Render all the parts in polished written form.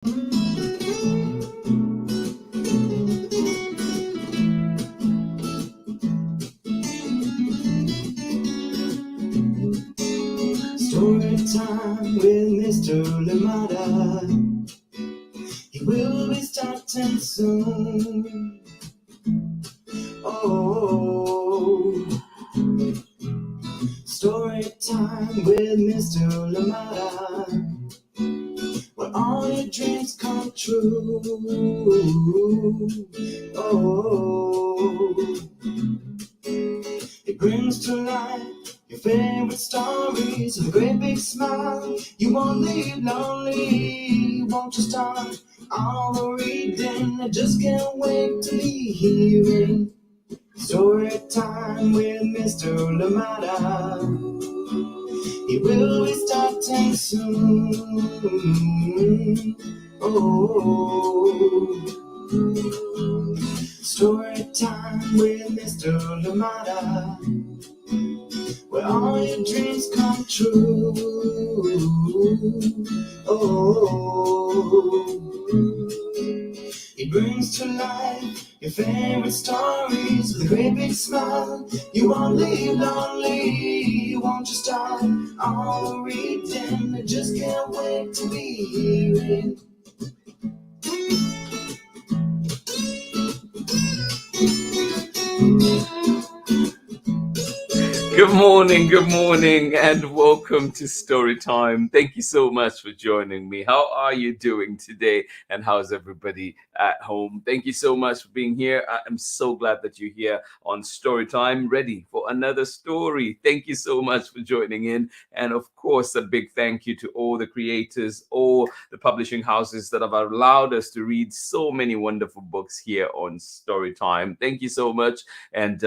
Story time with Mr. Lamada. He will be starting soon. Oh, story time with Mr. Lamada, where all your dreams come true. Oh, it brings to life your favorite stories with a great big smile. You won't leave lonely, won't you start all the reading? I just can't wait to be hearing story time with Mr. Lamada. He will be starting soon. Oh, story time with Mr. Lamada, where all your dreams come true. Oh, he brings to life your favorite stories with a great big smile. You won't leave lonely, won't you start all the reading? I just can't wait to be hearing. Good morning, and welcome to Story Time. Thank you so much for joining me. How are you doing today, and how's everybody at home? Thank you so much for being here. I am so glad that you're here on Story Time, ready for another story. Thank you so much for joining in, and of course, a big thank you to all the creators, all the publishing houses that have allowed us to read so many wonderful books here on Story Time. Thank you so much, and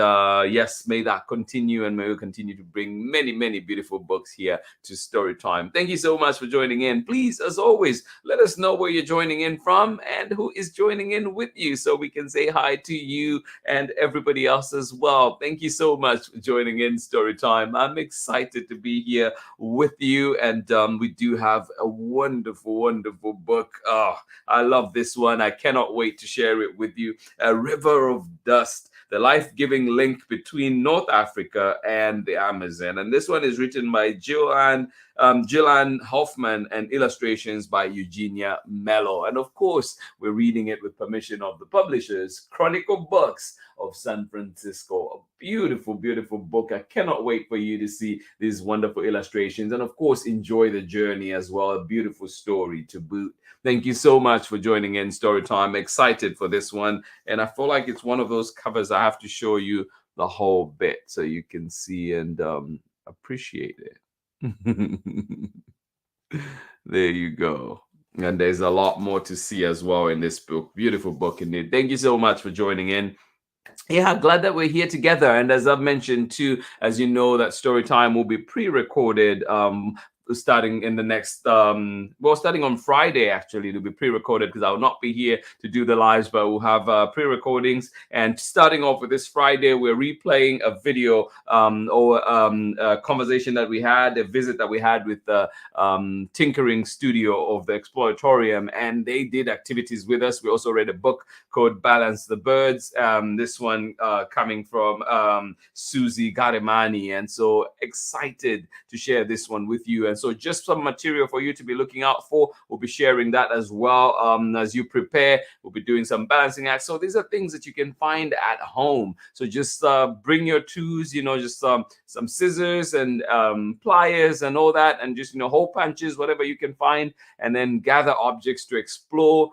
yes, may that continue, and may we continue to bring many beautiful books here to Story Time. Thank you so much for joining in. Please, as always, let us know where you're joining in from and who is joining in with you, so we can say hi to you and everybody else as well. Thank you so much for joining in Story Time. I'm excited to be here with you, and we do have a wonderful book. Oh, I love this one. I cannot wait to share it with you. A River of Dust, the life-giving link between North Africa and the Amazon. And this one is written by Jilaane Hoffmann and illustrations by Eugenia Mello. And of course, we're reading it with permission of the publishers, Chronicle Books of San Francisco. A beautiful book. I cannot wait for you to see these wonderful illustrations, and of course, enjoy the journey as well. A beautiful story to boot. Thank you so much for joining in Storytime. I'm excited for this one, and I feel like it's one of those covers I have to show you the whole bit so you can see and appreciate it. There you go. And there's a lot more to see as well in this book. Beautiful book indeed. Thank you so much for joining in. Yeah, glad that we're here together. And as I've mentioned too, as you know, that story time will be pre-recorded starting in the next starting on Friday. Actually, it'll be pre-recorded because I will not be here to do the lives, but we'll have pre-recordings. And starting off with this Friday, we're replaying a video a conversation that we had, a visit that we had with the tinkering studio of the Exploratorium, and they did activities with us. We also read a book called Balance the Birds, this one coming from Susie Garimani, and so excited to share this one with you. And so just some material for you to be looking out for. We'll be sharing that as well. As you prepare, we'll be doing some balancing acts. So these are things that you can find at home. So just bring your tools, just some scissors and pliers and all that, and just hole punches, whatever you can find, and then gather objects to explore.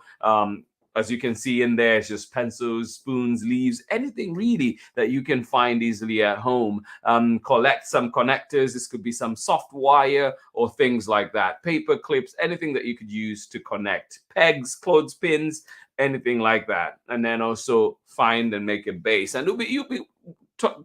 As you can see in there, it's just pencils, spoons, leaves, anything really that you can find easily at home. Collect some connectors. This could be some soft wire or things like that. Paper clips, anything that you could use to connect. Pegs, clothespins, anything like that. And then also find and make a base. And you'll be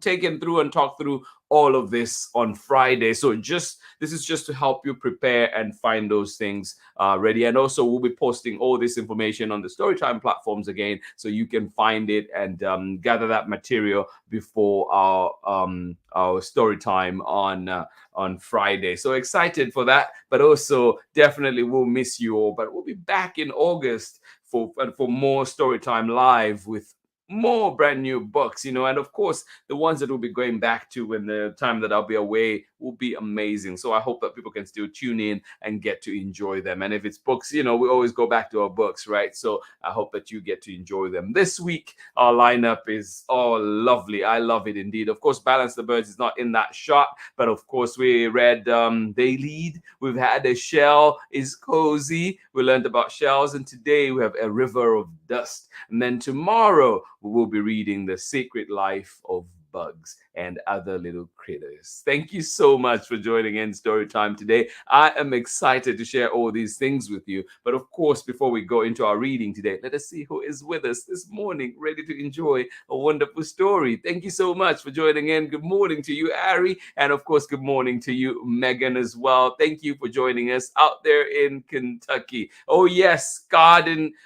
taken through and talked through all of this on Friday. So this is just to help you prepare and find those things ready. And also we'll be posting all this information on the Storytime platforms again, so you can find it and gather that material before our story time on Friday. So excited for that, but also definitely we'll miss you all. But we'll be back in August for more Storytime Live with more brand new books, and of course the ones that we'll be going back to when the time that I'll be away will be amazing. So I hope that people can still tune in and get to enjoy them. And if it's books, we always go back to our books, right? So I hope that you get to enjoy them. This week our lineup is lovely. I love it indeed. Of course, Balance the Birds is not in that shot, but of course we read They Lead. We've had A Shell is Cozy. We learned about shells, and today we have A River of Dust. And then tomorrow we will be reading The Sacred Life of Bugs and Other Little Critters. Thank you so much for joining in Storytime today. I am excited to share all these things with you. But of course, before we go into our reading today, let us see who is with us this morning, ready to enjoy a wonderful story. Thank you so much for joining in. Good morning to you, Ari. And of course, good morning to you, Megan, as well. Thank you for joining us out there in Kentucky. Oh, yes,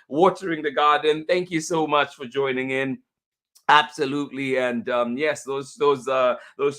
watering the garden. Thank you so much for joining in. Absolutely, and yes, those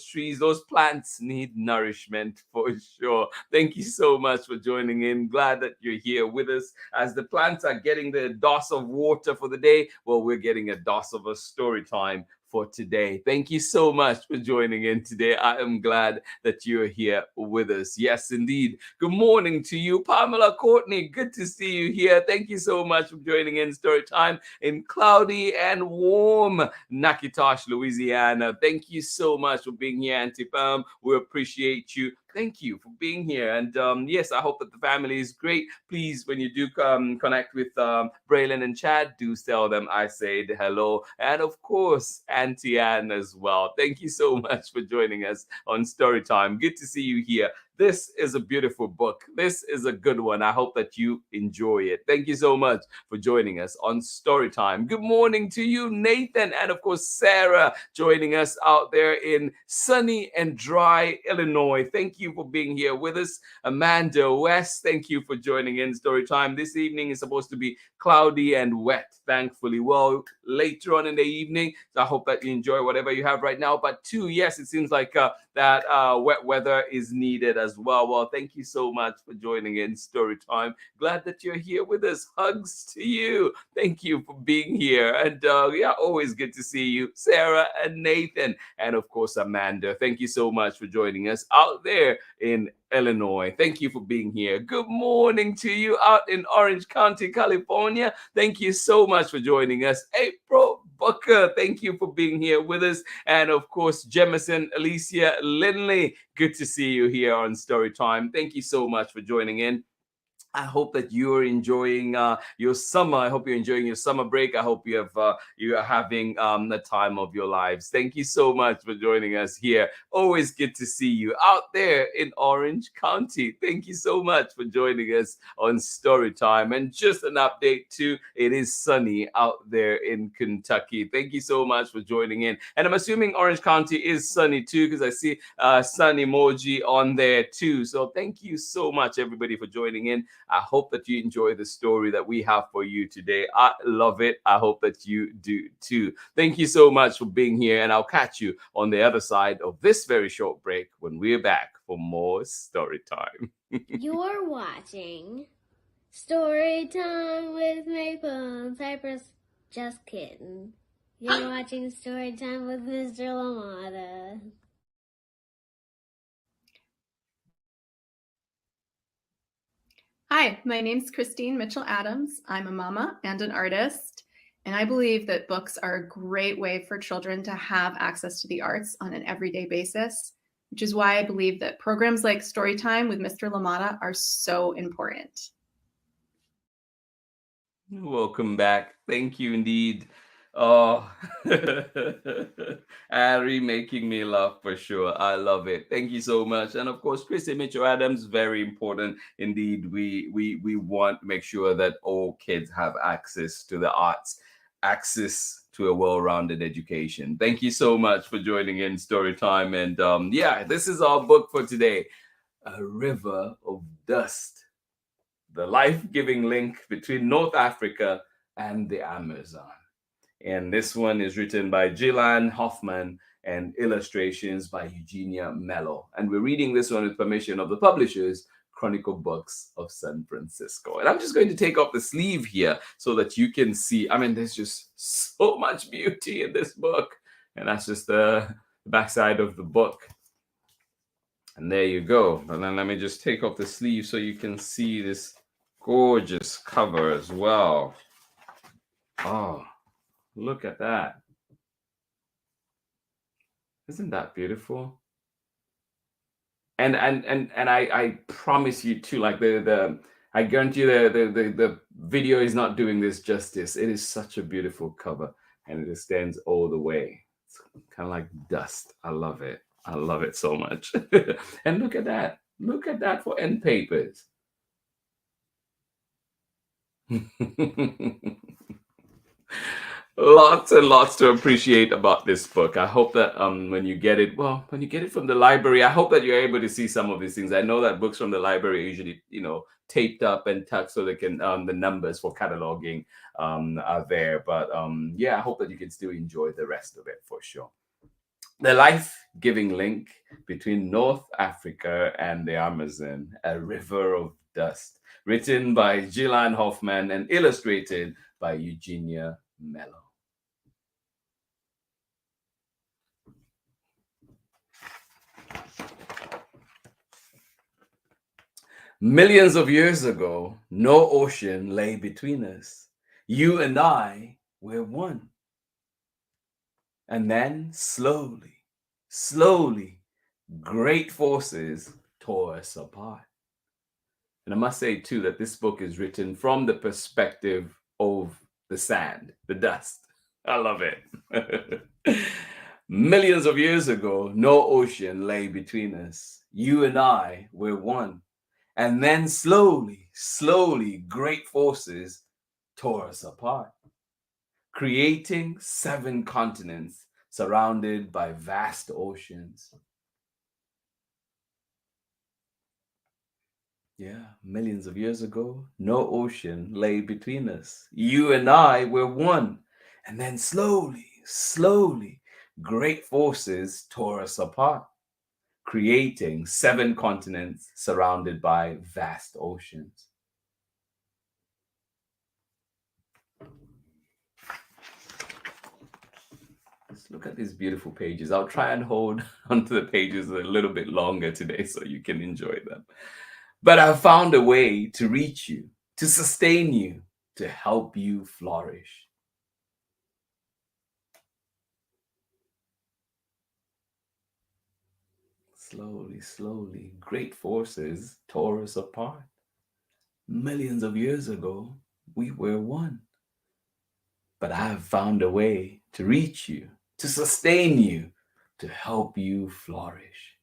trees, those plants need nourishment for sure. Thank you so much for joining in. Glad that you're here with us. As the plants are getting the dose of water for the day, well, we're getting a dose of a story time for today. Thank you so much for joining in today. I am glad that you're here with us. Yes, indeed. Good morning to you, Pamela Courtney. Good to see you here. Thank you so much for joining in Story Time in cloudy and warm Nakitosh, Louisiana. Thank you so much for being here, Auntie Pam. We appreciate you. Thank you for being here. And yes, I hope that the family is great. Please, when you do connect with Braylon and Chad, do tell them I said hello. And of course, Auntie Anne as well. Thank you so much for joining us on Storytime. Good to see you here. This is a beautiful book. This is a good one. I hope that you enjoy it. Thank you so much for joining us on Storytime. Good morning to you, Nathan, and of course, Sarah, joining us out there in sunny and dry Illinois. Thank you for being here with us. Amanda West, thank you for joining in Storytime. This evening is supposed to be cloudy and wet, thankfully. Well, later on in the evening, so I hope that you enjoy whatever you have right now. But too, yes, it seems like that wet weather is needed as well. Well, thank you so much for joining in Storytime. Glad that you're here with us. Hugs to you. Thank you for being here. And yeah, always good to see you, Sarah and Nathan, and of course, Amanda. Thank you so much for joining us out there in Illinois. Thank you for being here. Good morning to you out in Orange County, California. Thank you so much for joining us. April Booker, thank you for being here with us. And of course, Jemison Alicia Lindley, good to see you here on Storytime. Thank you so much for joining in. I hope that you're enjoying your summer. I hope you're enjoying your summer break. I hope you are having the time of your lives. Thank you so much for joining us here. Always good to see you out there in Orange County. Thank you so much for joining us on Storytime. And just an update too, it is sunny out there in Kentucky. Thank you so much for joining in. And I'm assuming Orange County is sunny too, because I see sun emoji on there too. So thank you so much, everybody, for joining in. I hope that you enjoy the story that we have for you today. I love it. I hope that you do too. Thank you so much for being here, and I'll catch you on the other side of this very short break when we're back for more story time. You're watching Story Time with Maple and Cypress. Just kidding. You're watching Story Time with Mr. LaMotta. Hi, my name's Christine Mitchell-Adams. I'm a mama and an artist, and I believe that books are a great way for children to have access to the arts on an everyday basis, which is why I believe that programs like Storytime with Mr. LaMotta are so important. Welcome back. Thank you indeed. Oh, Ari making me laugh for sure. I love it. Thank you so much. And of course, Chrissy Mitchell Adams, very important indeed. We want to make sure that all kids have access to the arts, access to a well-rounded education. Thank you so much for joining in Storytime. And yeah, this is our book for today, A River of Dust, the life-giving link between North Africa and the Amazon. And this one is written by Jilaane, Hoffmann, and illustrations by Eugenia, Mello. And we're reading this one with permission of the publishers, Chronicle Books of San Francisco. And I'm just going to take off the sleeve here so that you can see. I mean, there's just so much beauty in this book. And that's just the backside of the book. And there you go. And then let me just take off the sleeve so you can see this gorgeous cover as well. Oh, look at that. Isn't that beautiful? And I promise you too, like I guarantee the video is not doing this justice. It is such a beautiful cover, and it extends all the way. It's kind of like dust. I love it. I love it so much. And look at that. Look at that for end papers. Lots and lots to appreciate about this book. I hope that when you get it from the library, I hope that you're able to see some of these things. I know that books from the library are usually, taped up and tucked so they can the numbers for cataloging are there. But yeah, I hope that you can still enjoy the rest of it for sure. The life-giving link between North Africa and the Amazon, A River of Dust, written by Jilaane Hoffmann and illustrated by Eugenia, Mello. Millions of years ago, no ocean lay between us. You and I were one. And then slowly, great forces tore us apart. And I must say too that this book is written from the perspective of the sand, the dust. I love it. Millions of years ago, no ocean lay between us. You and I were one. And then slowly, great forces tore us apart, creating 7 continents surrounded by vast oceans. Yeah, millions of years ago, no ocean lay between us. You and I were one. And then slowly, great forces tore us apart, creating 7 continents surrounded by vast oceans. Let's look at these beautiful pages. I'll try and hold onto the pages a little bit longer today so you can enjoy them. But I've found a way to reach you, to sustain you, to help you flourish. Slowly, great forces tore us apart. Millions of years ago, we were one. But I have found a way to reach you, to sustain you, to help you flourish.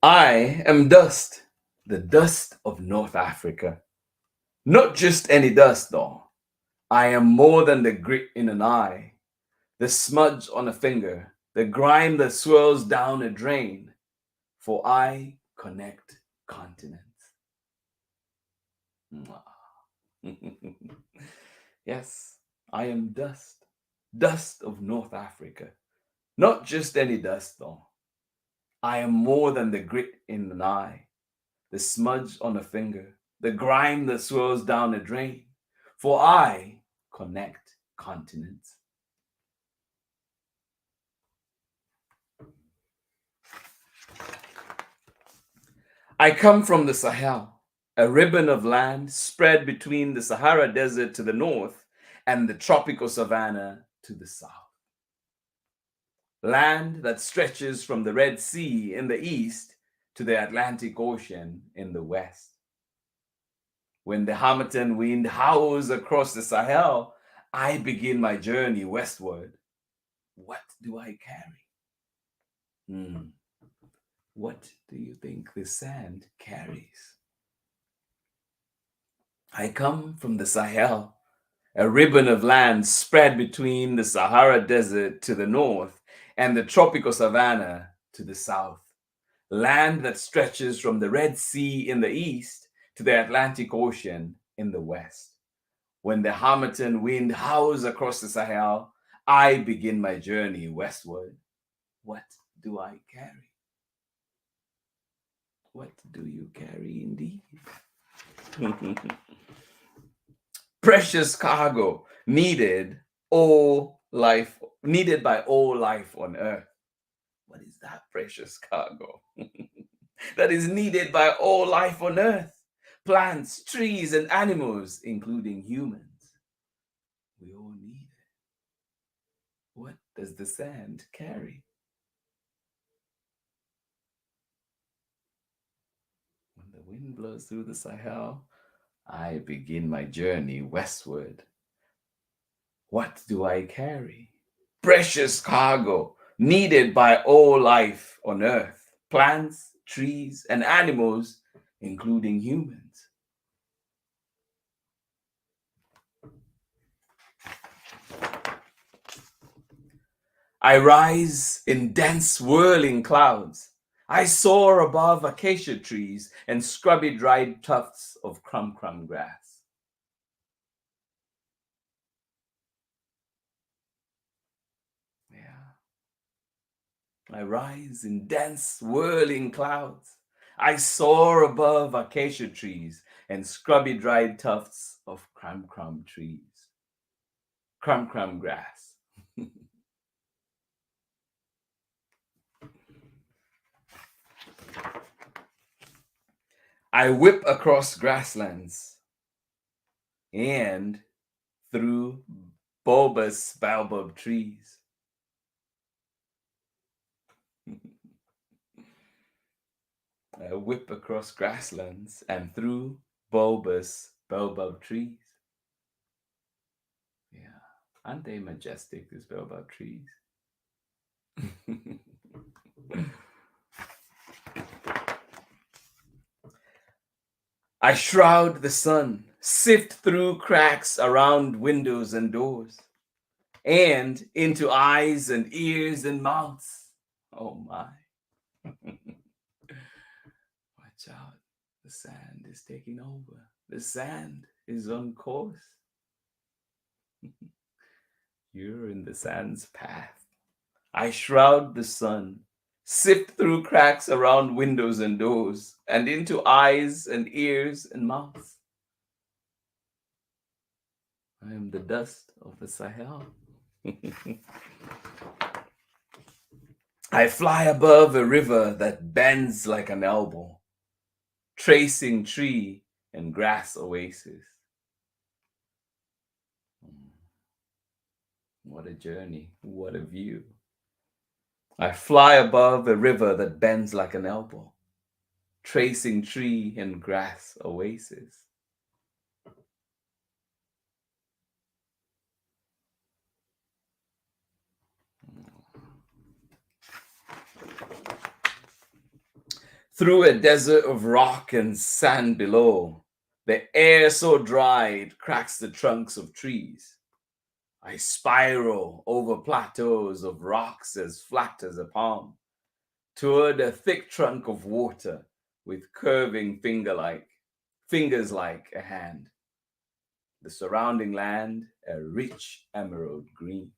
I am dust, the dust of North Africa. Not just any dust, though. I am more than the grit in an eye, the smudge on a finger, the grime that swirls down a drain. For I connect continents. Yes, I am dust, dust of North Africa. Not just any dust, though. I am more than the grit in an eye, the smudge on a finger, the grime that swirls down a drain. For I connect continents. I come from the Sahel, a ribbon of land spread between the Sahara Desert to the north and the tropical savanna to the south. Land that stretches from the Red Sea in the east to the Atlantic Ocean in the west. When the Harmattan wind howls across the Sahel, I begin my journey westward. What do I carry? What do you think the sand carries? I come from the Sahel, a ribbon of land spread between the Sahara Desert to the north and the tropical savanna to the south. Land that stretches from the Red Sea in the east to the Atlantic Ocean in the west. When the Harmattan wind howls across the Sahel, I begin my journey westward. What do I carry? What do you carry indeed? Precious cargo needed by all life on earth. What is that precious cargo? That is needed by all life on earth. Plants, trees, and animals, including humans. We all need it. What does the sand carry? When the wind blows through the Sahel, I begin my journey westward. What do I carry? Precious cargo needed by all life on earth. Plants, trees, and animals, including humans. I rise in dense whirling clouds. I soar above acacia trees and scrubby dried tufts of crumb grass. Yeah. I rise in dense whirling clouds. I soar above acacia trees and scrubby dried tufts of crumb trees. Crumb grass. I whip across grasslands and through bulbous baobab trees. I whip across grasslands and through bulbous baobab trees. Yeah, aren't they majestic, these baobab trees? I shroud the sun, sift through cracks around windows and doors, and into eyes and ears and mouths. Oh my. Watch out, the sand is taking over. The sand is on course. You're in the sand's path. I shroud the sun, sift through cracks around windows and doors, and into eyes and ears and mouths. I am the dust of the Sahel. I fly above a river that bends like an elbow, tracing tree and grass oasis. What a journey, what a view. I fly above a river that bends like an elbow, tracing tree and grass oasis. Through a desert of rock and sand below, the air so dry it cracks the trunks of trees. I spiral over plateaus of rocks as flat as a palm, toward a thick trunk of water with curving fingers like a hand. The surrounding land, a rich emerald green.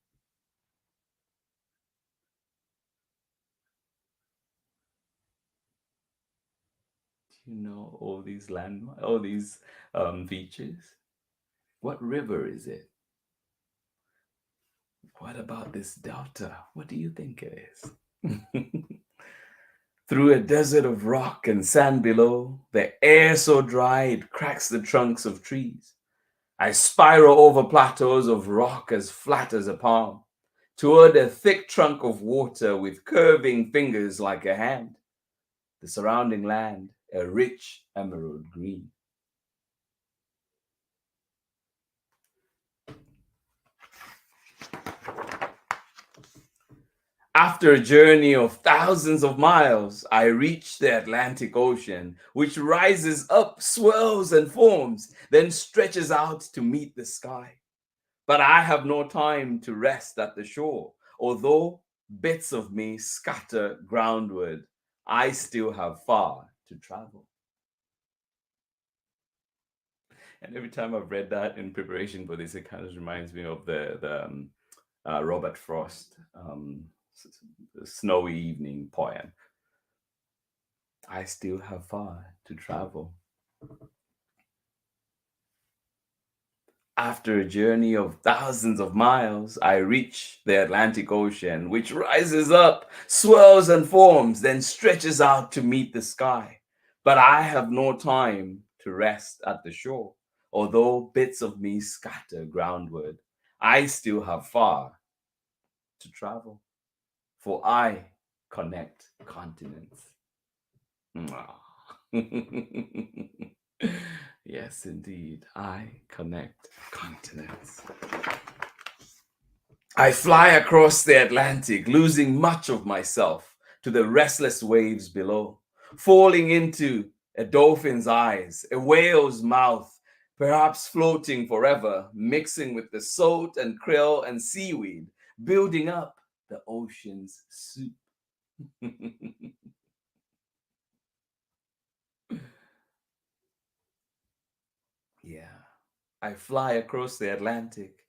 Do you know all these features? What river is it? What about this delta? What do you think it is? Through a desert of rock and sand below, the air so dry it cracks the trunks of trees. I spiral over plateaus of rock as flat as a palm, toward a thick trunk of water with curving fingers like a hand. The surrounding land, a rich emerald green. After a journey of thousands of miles, I reach the Atlantic Ocean, which rises up, swirls, and forms, then stretches out to meet the sky. But I have no time to rest at the shore. Although bits of me scatter groundward, I still have far to travel. And every time I've read that in preparation for this, it kind of reminds me of the Robert Frost Snowy Evening poem. I still have far to travel. After a journey of thousands of miles, I reach the Atlantic Ocean, which rises up, swirls and forms, then stretches out to meet the sky. But I have no time to rest at the shore. Although bits of me scatter groundward, I still have far to travel, for I connect continents. Yes, indeed, I connect continents. I fly across the Atlantic, losing much of myself to the restless waves below, falling into a dolphin's eyes, a whale's mouth, perhaps floating forever, mixing with the salt and krill and seaweed, building up the ocean's soup. Yeah, I fly across the Atlantic,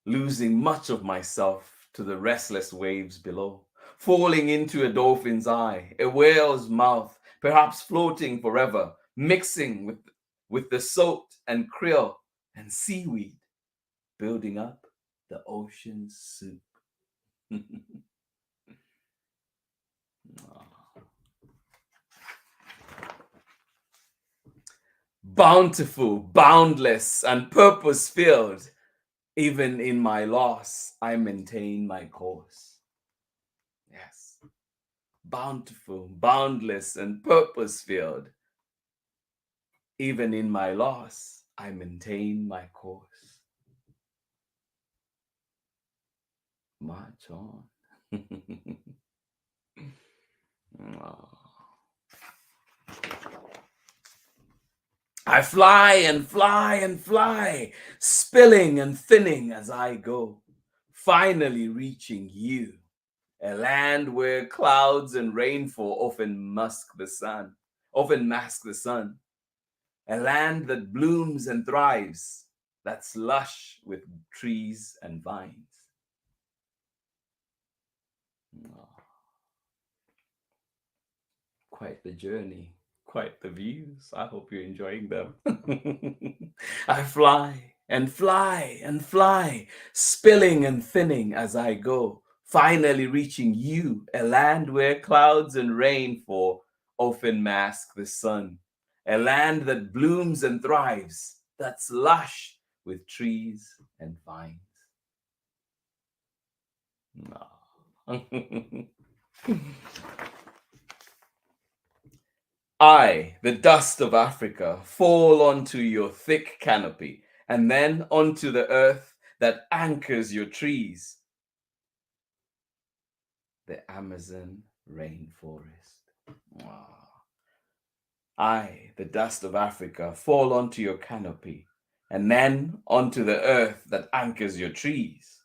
losing much of myself to the restless waves below, falling into a dolphin's eye, a whale's mouth, perhaps floating forever, mixing with the salt and krill and seaweed, building up the ocean's soup. Bountiful, boundless, and purpose-filled, even in my loss, I maintain my course. Yes. Bountiful, boundless, and purpose-filled, even in my loss, I maintain my course. March on. Oh. I fly and fly and fly, spilling and thinning as I go, finally reaching you, a land where clouds and rainfall often mask the sun, a land that blooms and thrives, that's lush with trees and vines. Oh. Quite the journey. Quite the views. I hope you're enjoying them. I fly and fly and fly, spilling and thinning as I go, finally reaching you, a land where clouds and rainfall often mask the sun, a land that blooms and thrives, that's lush with trees and vines. Oh. I, the dust of Africa, fall onto your thick canopy, and then onto the earth that anchors your trees, the Amazon rainforest. Wow. I, the dust of Africa, fall onto your canopy, and then onto the earth that anchors your trees,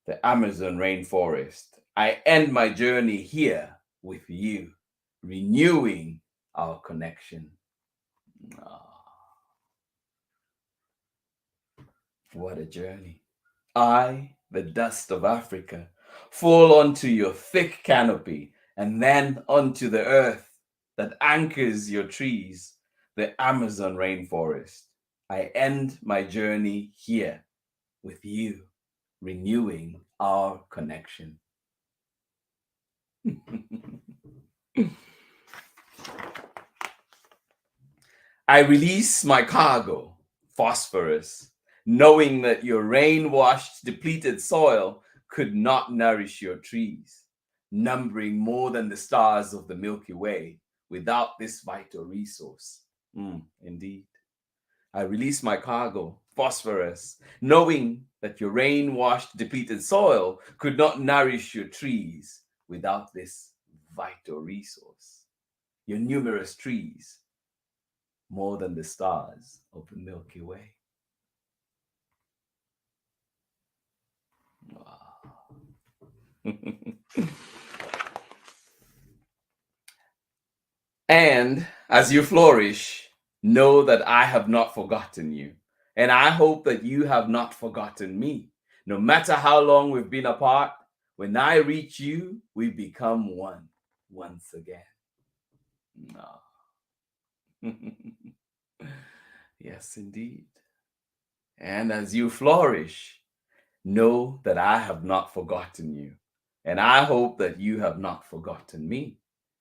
the Amazon rainforest. I end my journey here with you, renewing our connection. Oh, what a journey. I, the dust of Africa, fall onto your thick canopy and then onto the earth that anchors your trees, the Amazon rainforest. I end my journey here with you, renewing our connection. I release my cargo, phosphorus, knowing that your rain-washed, depleted soil could not nourish your trees, numbering more than the stars of the Milky Way without this vital resource. Indeed. I release my cargo, phosphorus, knowing that your rain-washed, depleted soil could not nourish your trees without this vital resource. Your numerous trees, more than the stars of the Milky Way. Wow. And as you flourish, know that I have not forgotten you. And I hope that you have not forgotten me. No matter how long we've been apart, when I reach you, we become one once again. No. Yes, indeed. And as you flourish, know that I have not forgotten you. And I hope that you have not forgotten me.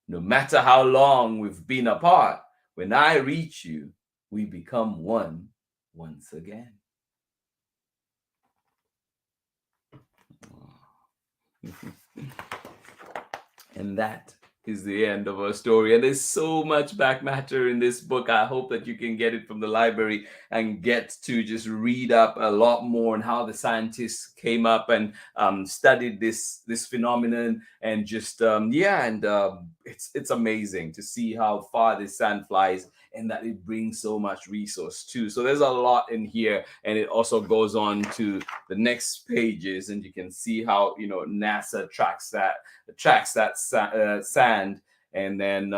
No matter how long we've been apart, when I reach you, we become one once again. And that is the end of our story. And there's so much back matter in this book. I hope that you can get it from the library and get to just read up a lot more on how the scientists came up and studied this phenomenon. And just it's amazing to see how far this sand flies and that it brings so much resource too. So there's a lot in here, and it also goes on to the next pages, and you can see how NASA tracks that sand. And then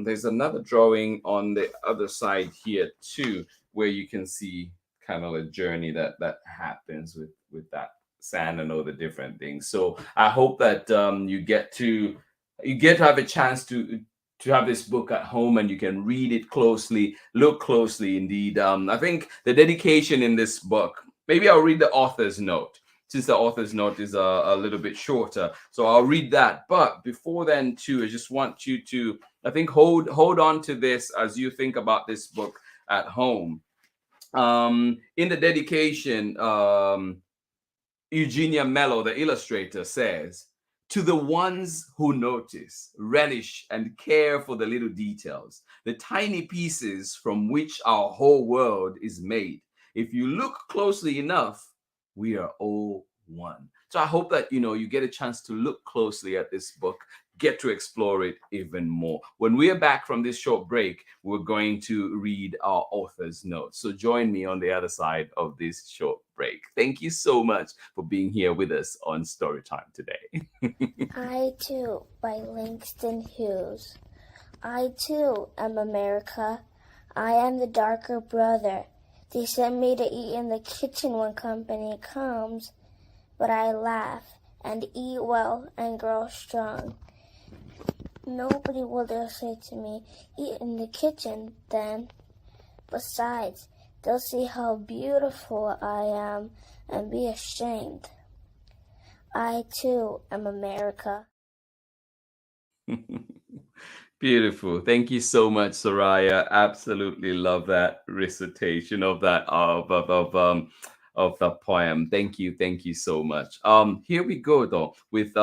there's another drawing on the other side here too, where you can see kind of a journey that happens with that sand and all the different things. So I hope that you get to have a chance to have this book at home, and you can read it closely, look closely indeed. I think the dedication in this book, maybe I'll read the author's note, since the author's note is a little bit shorter. So I'll read that. But before then too, I just want you to, I think, hold on to this as you think about this book at home. In the dedication, Eugenia Mello, the illustrator, says, "To the ones who notice, relish, and care for the little details, the tiny pieces from which our whole world is made. If you look closely enough, we are all one." So I hope that you get a chance to look closely at this book, get to explore it even more. When we are back from this short break, we're going to read our author's notes. So join me on the other side of this short break. Thank you so much for being here with us on Storytime today. I Too by Langston Hughes. I too am America. I am the darker brother. They send me to eat in the kitchen when company comes, but I laugh and eat well and grow strong. Nobody will dare say to me, "Eat in the kitchen, then." Besides, they'll see how beautiful I am and be ashamed. I too am America. Beautiful. Thank you so much, Soraya. Absolutely love that recitation of that of the poem. Thank you so much. Here we go though with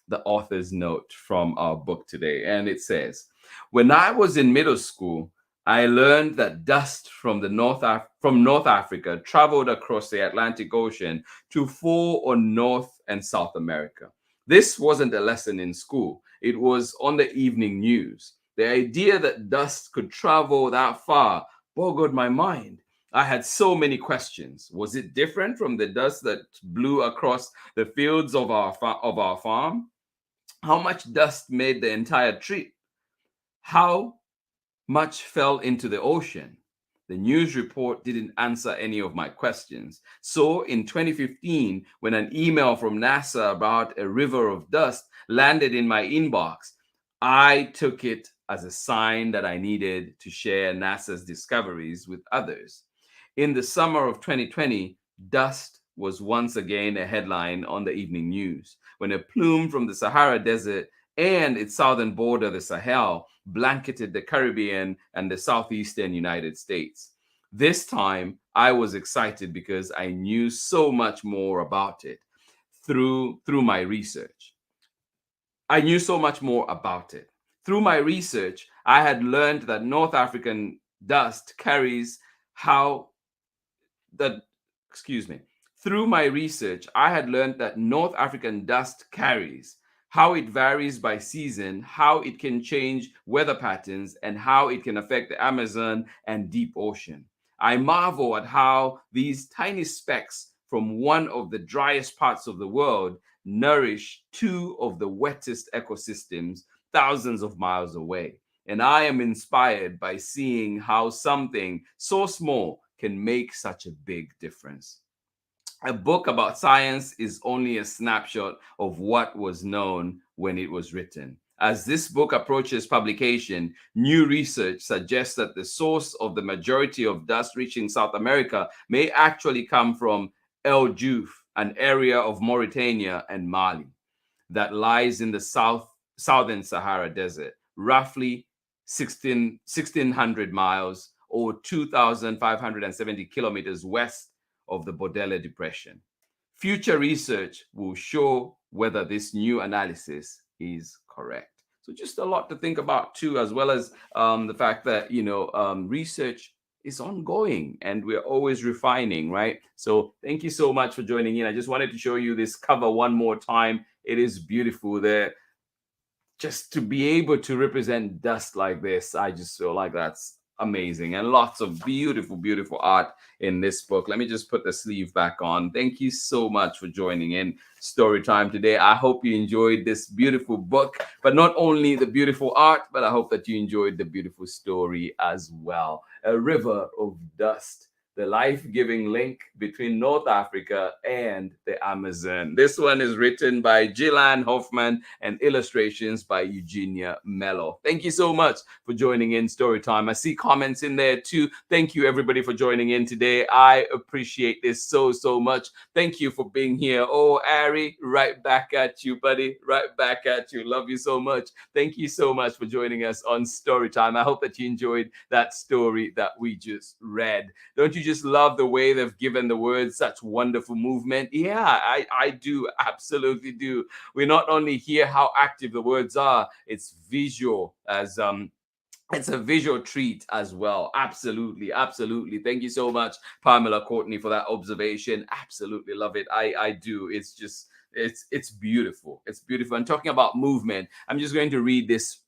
the author's note from our book today, and it says, "When I was in middle school, I learned that dust from North Africa traveled across the Atlantic Ocean to fall on North and South America. This wasn't a lesson in school. It was on the evening news. The idea that dust could travel that far boggled my mind. I had so many questions. Was it different from the dust that blew across the fields of our farm? How much dust made the entire trip? How much fell into the ocean? The news report didn't answer any of my questions. So in 2015, when an email from NASA about a river of dust landed in my inbox, I took it as a sign that I needed to share NASA's discoveries with others. In the summer of 2020, dust was once again a headline on the evening news when a plume from the Sahara Desert and its southern border, the Sahel, blanketed the Caribbean and the southeastern United States. This time, I was excited because I knew so much more about it through my research. I knew so much more about it. Through my research, I had learned that North African dust carries how Through my research, I had learned that North African dust carries, how it varies by season, how it can change weather patterns, and how it can affect the Amazon and deep ocean. I marvel at how these tiny specks from one of the driest parts of the world nourish two of the wettest ecosystems thousands of miles away. And I am inspired by seeing how something so small can make such a big difference. A book about science is only a snapshot of what was known when it was written. As this book approaches publication, new research suggests that the source of the majority of dust reaching South America may actually come from El Juf, an area of Mauritania and Mali that lies in the southern Sahara Desert, roughly 1,600 miles or 2,570 kilometers west of the Bordela Depression. Future research will show whether this new analysis is correct. So just a lot to think about too, as well as the fact that, research is ongoing and we're always refining, right? So thank you so much for joining in. I just wanted to show you this cover one more time. It is beautiful there. Just to be able to represent dust like this, I just feel like that's amazing, and lots of beautiful, beautiful art in this book. Let me just put the sleeve back on. Thank you so much for joining in Story Time today. I hope you enjoyed this beautiful book, but not only the beautiful art, but I hope that you enjoyed the beautiful story as well. A River of Dust, the life-giving link between North Africa and the Amazon. This one is written by Jilaane Hoffmann and illustrations by Eugenia Mello. Thank you so much for joining in Storytime. I see comments in there too. Thank you everybody for joining in today. I appreciate this so, so much. Thank you for being here. Oh, Ari, right back at you, buddy. Right back at you. Love you so much. Thank you so much for joining us on Storytime. I hope that you enjoyed that story that we just read. Don't you just love the way they've given the words such wonderful movement? Yeah, I do, absolutely do. We not only hear how active the words are, it's visual as it's a visual treat as well. Absolutely, absolutely. Thank you so much, Pamela Courtney, for that observation. Absolutely love it. I do. It's just it's beautiful. It's beautiful. And talking about movement, I'm just going to read this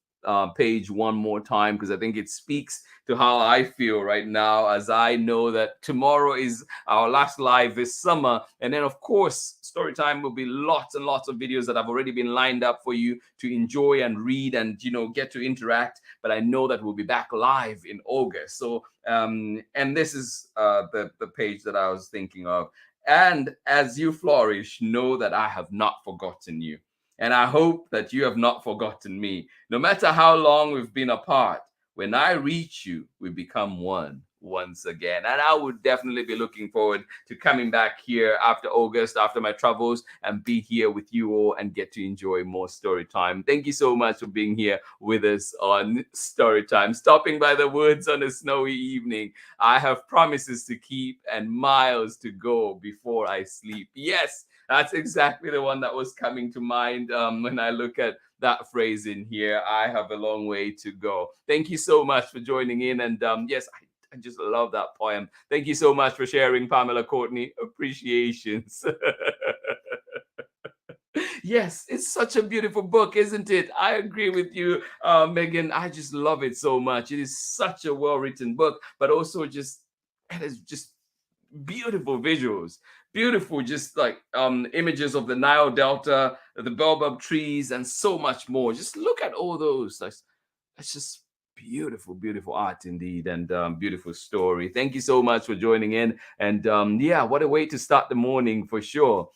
page one more time because I think it speaks to how I feel right now, as I know that tomorrow is our last live this summer. And then, of course, Storytime will be lots and lots of videos that have already been lined up for you to enjoy and read and, get to interact. But I know that we'll be back live in August. So, and this is the page that I was thinking of. And as you flourish, know that I have not forgotten you. And I hope that you have not forgotten me. No matter how long we've been apart, when I reach you, we become one once again. And I would definitely be looking forward to coming back here after August, after my travels, and be here with you all and get to enjoy more story time. Thank you so much for being here with us on Story Time. Stopping by the woods on a snowy evening. I have promises to keep and miles to go before I sleep. Yes, that's exactly the one that was coming to mind when I look at that phrase in here. I have a long way to go. Thank you so much for joining in. And yes, I just love that poem. Thank you so much for sharing, Pamela Courtney. Appreciations. Yes, it's such a beautiful book, isn't it? I agree with you, Megan. I just love it so much. It is such a well-written book, but also it is just beautiful visuals, beautiful just like images of the Nile Delta, the baobab trees, and so much more. Just look at all those. That's just beautiful, beautiful art indeed, and beautiful story. Thank you so much for joining in. And yeah, what a way to start the morning for sure.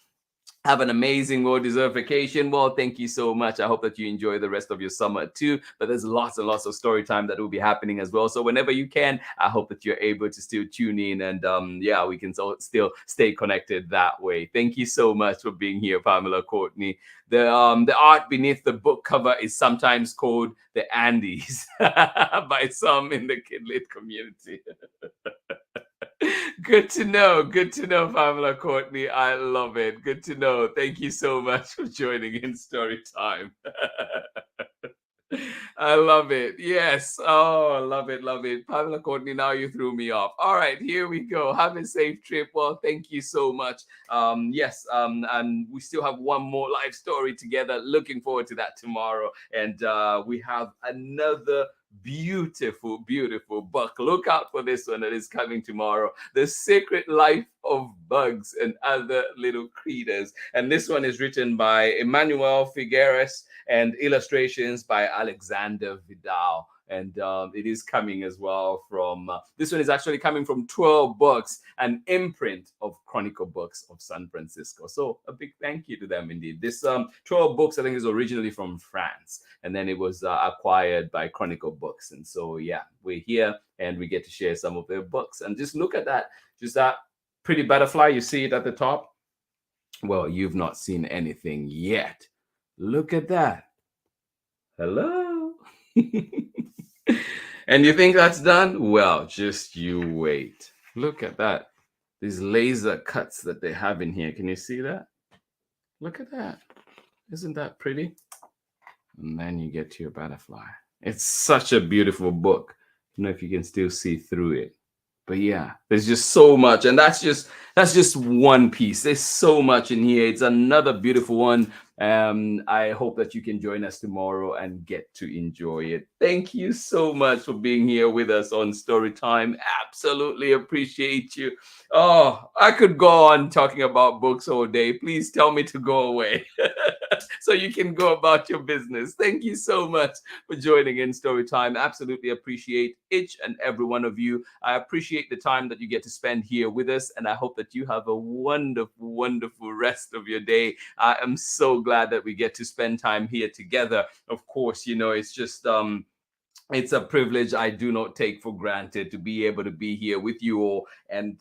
Have an amazing, well-deserved vacation. Well, thank you so much. I hope that you enjoy the rest of your summer too. But there's lots and lots of story time that will be happening as well. So whenever you can, I hope that you're able to still tune in, and yeah, we can still stay connected that way. Thank you so much for being here, Pamela Courtney. The art beneath the book cover is sometimes called the Andes by some in the Kidlit community. Good to know, Pamela Courtney. I love it. Good to know. Thank you so much for joining in Story Time. I love it. Yes. Oh, I love it. Love it. Pamela Courtney, now you threw me off. All right, here we go. Have a safe trip. Well, thank you so much. Yes. And we still have one more live story together. Looking forward to that tomorrow. And we have another beautiful, beautiful book. Look out for this one that is coming tomorrow. The Secret Life of Bugs and Other Little Critters. And this one is written by Emmanuel Figueres and illustrations by Alexander Vidal. And it is coming as well from, this one is actually coming from 12 Books, an imprint of Chronicle Books of San Francisco. So a big thank you to them indeed. This 12 Books, I think, is originally from France, and then it was acquired by Chronicle Books. And so, yeah, we're here and we get to share some of their books. And just look at that, just that pretty butterfly. You see it at the top? Well, you've not seen anything yet. Look at that. Hello. And you think that's done? Well, just you wait. Look at that. These laser cuts that they have in here. Can you see that? Look at that. Isn't that pretty? And then you get to your butterfly. It's such a beautiful book. I don't know if you can still see through it. But yeah, there's just so much. And that's just one piece. There's so much in here. It's another beautiful one. I hope that you can join us tomorrow and get to enjoy it. Thank you so much for being here with us on Storytime. Absolutely appreciate you. Oh, I could go on talking about books all day. Please tell me to go away so you can go about your business. Thank you so much for joining in Storytime. Absolutely appreciate each and every one of you. I appreciate the time that you get to spend here with us, and I hope that you have a wonderful, wonderful rest of your day. I am so glad that we get to spend time here together. Of course, you know, it's just it's a privilege I do not take for granted to be able to be here with you all and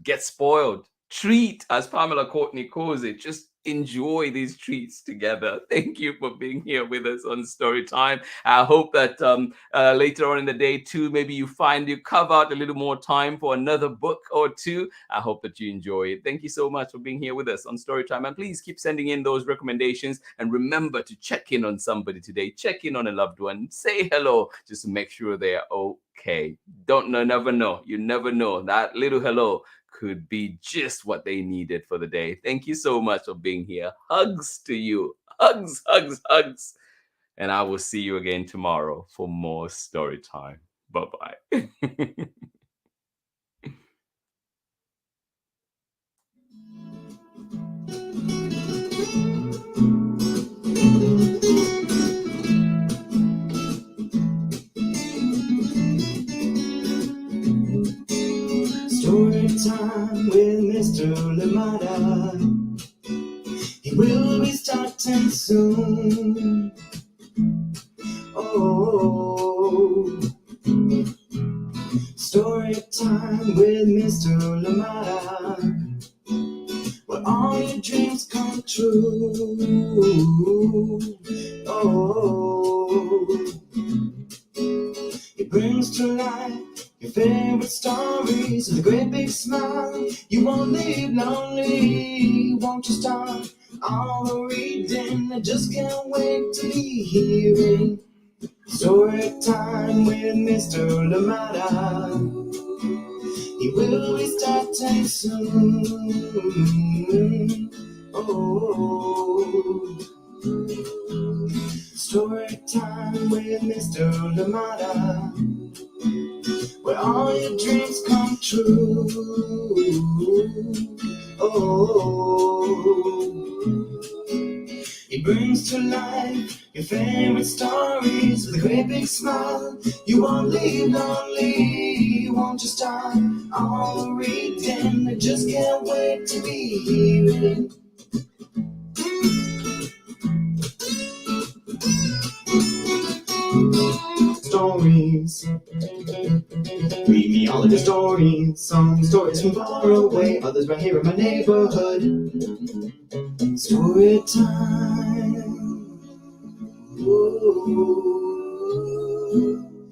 get spoiled. Treat, as Pamela Courtney calls it, just enjoy these treats together. Thank you for being here with us on Storytime. I hope that later on in the day too, maybe you carve out a little more time for another book or two. I hope that you enjoy it. Thank you so much for being here with us on Storytime, and please keep sending in those recommendations, and remember to check in on somebody today. Check in on a loved one, say hello, just to make sure they are okay. Never know. You never know. That little hello could be just what they needed for the day. Thank you so much for being here. Hugs to you. Hugs, hugs, hugs. And I will see you again tomorrow for more story time. Bye-bye. Story time with Mr. Lamada. He will be starting soon. Oh, story time with Mr. Lamada, where all your dreams come true. Oh, he brings to life your favorite stories with a great big smile. You won't live lonely, won't you start all the reading? I just can't wait to be hearing story time with Mr. Lamada. He will be starting soon. Oh, story time with Mr. Lamada, where all your dreams come true. Oh, he brings to life your favorite stories with a great big smile. You won't leave lonely, won't you start all the reading? I just can't wait to be hearing stories. Read me all of your stories, some stories from far away, others right here in my neighborhood. Story time. Ooh.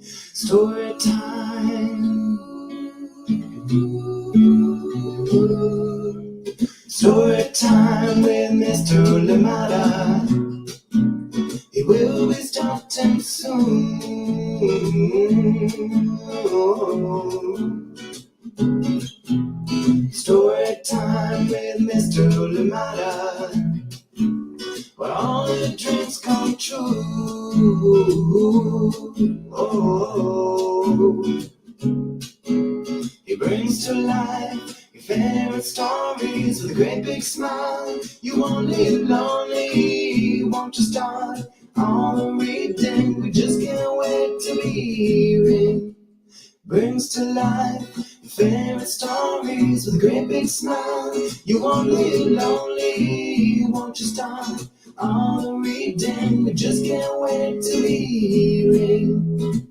Story time. Ooh. Story time with Mr. Lamada. He will be starting soon. Story time with Mr. Lamada, where all your dreams come true. He brings to life your favorite stories with a great big smile. You won't live lonely, won't you start all the reading? We just can't wait to be hearing. Brings to life your favorite stories with a great big smile. You won't live lonely, won't you start all the reading? We just can't wait to be hearing.